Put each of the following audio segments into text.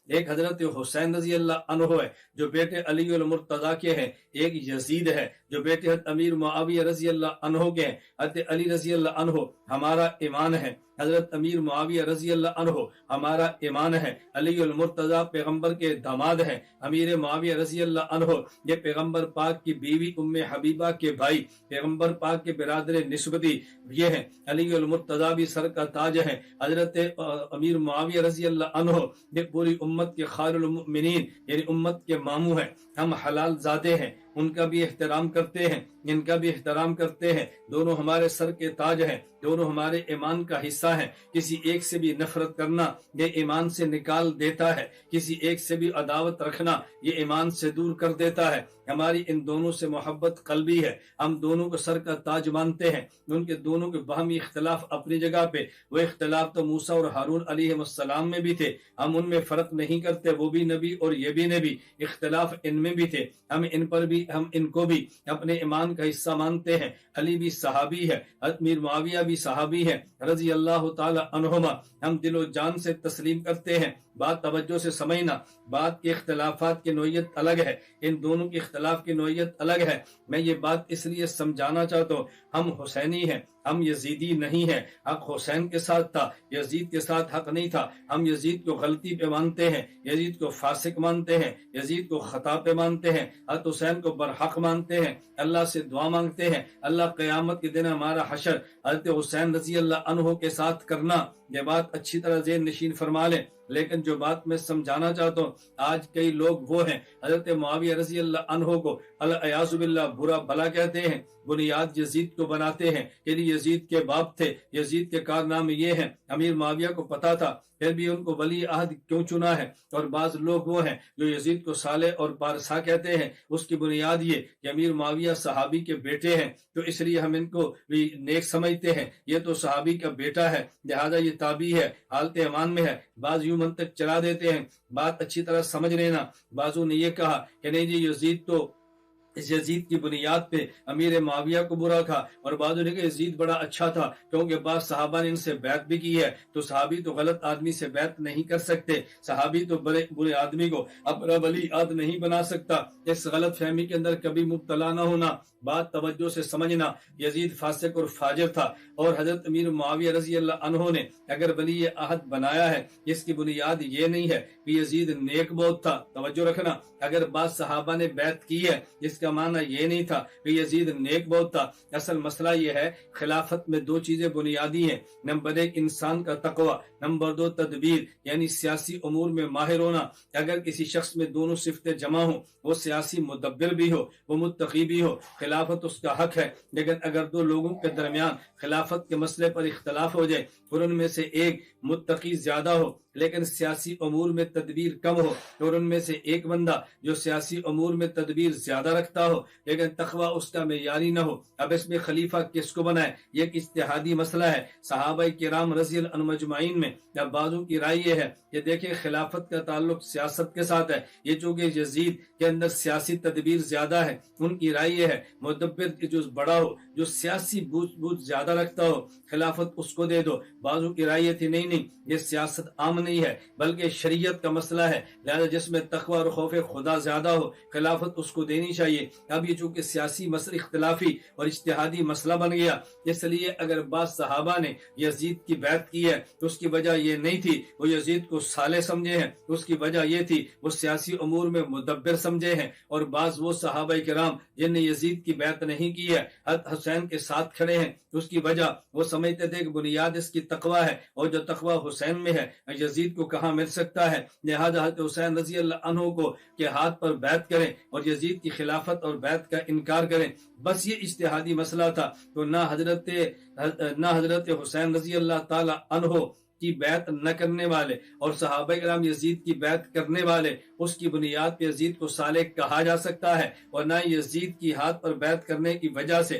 ایک حضرت حسین رضی اللہ عنہ ہے جو بیٹے علی المرتضی کے ہیں، ایک یزید ہے جو بیٹے حضرت امیر معاویہ رضی اللہ عنہ کے ہیں۔ حضرت علی رضی اللہ عنہ ہمارا ایمان ہے، حضرت امیر معاویہ رضی اللہ عنہ ہمارا ایمان ہے۔ علی المرتضی پیغمبر کے داماد ہیں، امیر معاویہ رضی اللہ عنہ یہ پیغمبر پاک کی بیوی ام حبیبہ کے بھائی، پیغمبر پاک کے برادر نسبتی یہ ہیں۔ علی المرتضی بھی سر کا تاج ہیں۔ حضرت امیر معاویہ رضی اللہ عنہ یہ پوری امت کے خال المؤمنین یعنی امت کے ماموں ہیں، ہم حلال زادے ہیں، ان کا بھی احترام کرتے ہیں، ان کا بھی احترام کرتے ہیں، دونوں ہمارے سر کے تاج ہیں، دونوں ہمارے ایمان کا حصہ ہیں۔ کسی ایک سے بھی نفرت کرنا یہ ایمان سے نکال دیتا ہے، کسی ایک سے بھی عداوت رکھنا یہ ایمان سے دور کر دیتا ہے۔ ہماری ان دونوں سے محبت قلبی ہے، ہم دونوں کو سر کا تاج مانتے ہیں۔ ان کے دونوں کے باہمی اختلاف اپنی جگہ پہ، وہ اختلاف تو موسیٰ اور ہارون علیہ السلام میں بھی تھے، ہم ان میں فرق نہیں کرتے، وہ بھی نبی اور یہ بھی نبی، اختلاف ان میں بھی تھے، ہم ان پر بھی، ہم ان کو بھی اپنے ایمان کا حصہ مانتے ہیں۔ علی بھی صحابی ہے، امیر معاویہ بھی صحابی ہے رضی اللہ تعالی عنہما، ہم دل و جان سے تسلیم کرتے ہیں۔ بات توجہ سے سمجھنا، بات کے اختلافات کی نوعیت الگ ہے، ان دونوں کے اختلاف کی نوعیت الگ ہے۔ میں یہ بات اس لیے سمجھانا چاہتا ہوں، ہم حسینی ہیں، ہم یزیدی نہیں ہیں۔ حق حسین کے ساتھ تھا، یزید کے ساتھ حق نہیں تھا۔ ہم یزید کو غلطی پہ مانتے ہیں، یزید کو فاسق مانتے ہیں، یزید کو خطا پہ مانتے ہیں، حضرت حسین کو برحق مانتے ہیں، اللہ سے دعا مانگتے ہیں اللہ قیامت کے دن ہمارا حشر حضرت حسین رضی اللہ عنہ کے ساتھ کرنا۔ یہ بات اچھی طرح ذہن نشین فرما لیں۔ لیکن جو بات میں سمجھانا چاہتا ہوں، آج کئی لوگ وہ ہیں حضرت معاویہ رضی اللہ عنہ کو الیاذ باللہ برا بھلا کہتے ہیں، بنیاد یزید کو بناتے ہیں کہ یزید کے باپ تھے، یزید کے کارنامے یہ ہیں۔ امیر معاویہ کو پتا تھا، پھر بھی ان کو ولی عہد کیوں چنا ہے؟ اور بعض لوگ وہ ہیں جو یزید کو صالح اور پارسا کہتے ہیں، اس کی بنیاد یہ کہ امیر معاویہ صحابی کے بیٹے ہیں، تو اس لیے ہم ان کو بھی نیک سمجھتے ہیں، یہ تو صحابی کا بیٹا ہے لہذا یہ تابعی ہے، حالت ایمان میں ہے۔ بعض یوں منطق چلا دیتے ہیں، بات اچھی طرح سمجھ لینا۔ بعضوں نے یہ کہا کہ نہیں جی یزید تو اس یزید کی بنیاد پہ امیر معاویہ کو برا تھا، اور بعضوں نے کہا یزید بڑا اچھا تھا کیونکہ بعض صحابہ نے ان سے بیعت بھی کی ہے، تو صحابی تو غلط آدمی سے بیعت نہیں کر سکتے، صحابی تو برے آدمی کو اپنا ولی عہد نہیں بنا سکتا۔ اس غلط فہمی کے اندر کبھی مبتلا نہ ہونا، بات توجہ سے سمجھنا۔ یزید فاسق اور فاجر تھا، اور حضرت امیر معاویہ رضی اللہ عنہ نے اگر ولی عہد بنایا ہے، اس کی بنیاد یہ نہیں ہے کہ یزید نیک بہت تھا۔ توجہ رکھنا، اگر بعض صحابہ نے بیعت کی ہے اس کا معنی یہ نہیں تھا کہ یزید نیک بہت تھا۔ اصل مسئلہ یہ ہے خلافت میں دو چیزیں بنیادی ہیں، نمبر ایک انسان کا تقوی، نمبر دو تدبیر یعنی سیاسی امور میں ماہر ہونا۔ اگر کسی شخص میں دونوں صفتیں جمع ہوں، وہ سیاسی مدبر بھی ہو، وہ متقی بھی ہو، خلافت اس کا حق ہے۔ لیکن اگر دو لوگوں کے درمیان خلافت کے مسئلے پر اختلاف ہو جائے اور ان میں سے ایک متقی زیادہ ہو لیکن سیاسی امور میں تدبیر کم ہو، اور ان میں سے ایک بندہ جو سیاسی امور میں تدبیر زیادہ رکھتا ہو لیکن تقوی اس کا معیاری نہ ہو، اب اس میں خلیفہ کس کو بنائے؟ یہ ایک اجتہادی مسئلہ ہے۔ صحابہ کرام رضی اللہ عنہم اجمعین میں یا بعضوں کی رائے یہ ہے کہ دیکھیں خلافت کا تعلق سیاست کے ساتھ ہے، یہ چونکہ یزید کے اندر سیاسی تدبیر زیادہ ہے، ان کی رائے یہ ہے مدبر جو بڑا ہو، جو سیاسی بوجھ زیادہ رکھتا ہو، خلافت اس کو دے دو۔ بعضوں کی رائے تھی نہیں یہ سیاست عام نہیں ہے بلکہ شریعت کا مسئلہ ہے، لہذا جس میں تقوی اور خوف خدا زیادہ ہو خلافت اس کو دینی چاہیے۔ اب یہ چونکہ سیاسی مسئلہ اختلافی اور اجتہادی مسئلہ بن گیا، اس لیے اگر بعض صحابہ نے یزید کی بیعت کی ہے تو اس کی وجہ یہ نہیں تھی وہ یزید کو صالح سمجھے ہیں، اس کی وجہ یہ تھی وہ سیاسی امور میں مدبر سمجھے ہیں۔ اور بعض وہ صحابہ کرام جن نے یزید کی بیعت نہیں کی ہے حسین کے ساتھ کھڑے ہیں، اس کی وجہ وہ سمجھتے تھے کہ بنیاد اس کی تقوی ہے، اور جو تقوی حسین میں ہے یزید کو کہاں مل سکتا ہے، لہذا حضرت حسین رضی اللہ عنہ کو کے ہاتھ پر بیعت کریں اور یزید کی خلافت اور بیعت کا انکار کریں۔ بس یہ اجتہادی مسئلہ تھا، تو نہ حضرت حسین رضی اللہ تعالی عنہ کی بیعت نہ کرنے والے اور صحابہ کرام یزید کی بیعت کرنے والے، اس کی بنیاد پہ یزید کو صالح کہا جا سکتا ہے، اور نہ یزید کی ہاتھ پر بیعت کرنے کی وجہ سے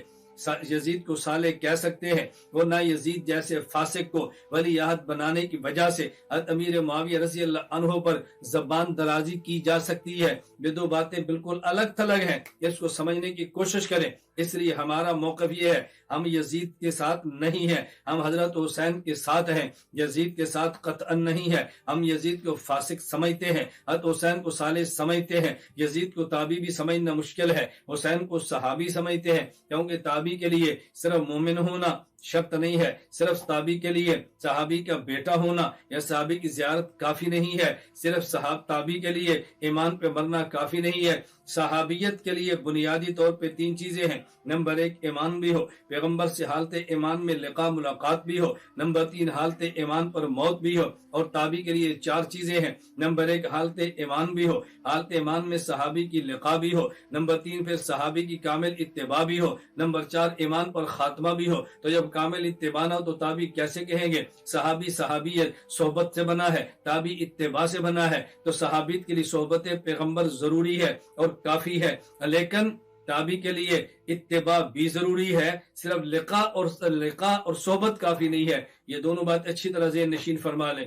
یزید کو صالح کہہ سکتے ہیں، وہ نہ یزید جیسے فاسق کو ولی عہد بنانے کی وجہ سے حضرت امیر معاویہ رضی اللہ عنہ پر زبان درازی کی جا سکتی ہے۔ یہ دو باتیں بالکل الگ تھلگ ہیں، اس کو سمجھنے کی کوشش کریں۔ اس لیے ہمارا موقف یہ ہے، ہم یزید کے ساتھ نہیں ہیں، ہم حضرت حسین کے ساتھ ہیں، یزید کے ساتھ قطعا نہیں ہے۔ ہم یزید کو فاسق سمجھتے ہیں، حضرت حسین کو صالح سمجھتے ہیں۔ یزید کو تابعی بھی سمجھنا مشکل ہے، حسین کو صحابی سمجھتے ہیں، کیونکہ تابعی کے لیے صرف مومن ہونا شرط نہیں ہے، صرف تابعی کے لیے صحابی کا بیٹا ہونا یا صحابی کی زیارت کافی نہیں ہے، صرف تابعی کے لیے ایمان پہ مرنا کافی نہیں ہے۔ صحابیت کے لیے بنیادی طور پہ 3 چیزیں ہیں۔ نمبر 1 ایمان بھی ہو، پیغمبر سے حالت ایمان میں لقاء ملاقات بھی ہو۔ نمبر 3 حالت ایمان پر موت بھی ہو۔ اور تابعی کے لیے 4 چیزیں ہیں۔ نمبر 1 حالت ایمان بھی ہو، حالت ایمان میں صحابی کی لقاء بھی ہو۔ نمبر 3 پھر صحابی کی کامل اتباع بھی ہو۔ نمبر 4 ایمان پر خاتمہ بھی ہو۔ تو جب کامل اتباع نہ ہو تو تابعی کیسے کہیں گے؟ صحابی صحابیت صحبت سے بنا ہے، تابعی اتباع سے بنا ہے، تو صحابیت کے لیے صحبت پیغمبر ضروری ہے اور کافی ہے، لیکن تابعی کے لیے اتباع بھی ضروری ہے، صرف لقاء اور صحبت کافی نہیں ہے۔ یہ دونوں بات اچھی طرح ذہن نشین فرما لیں۔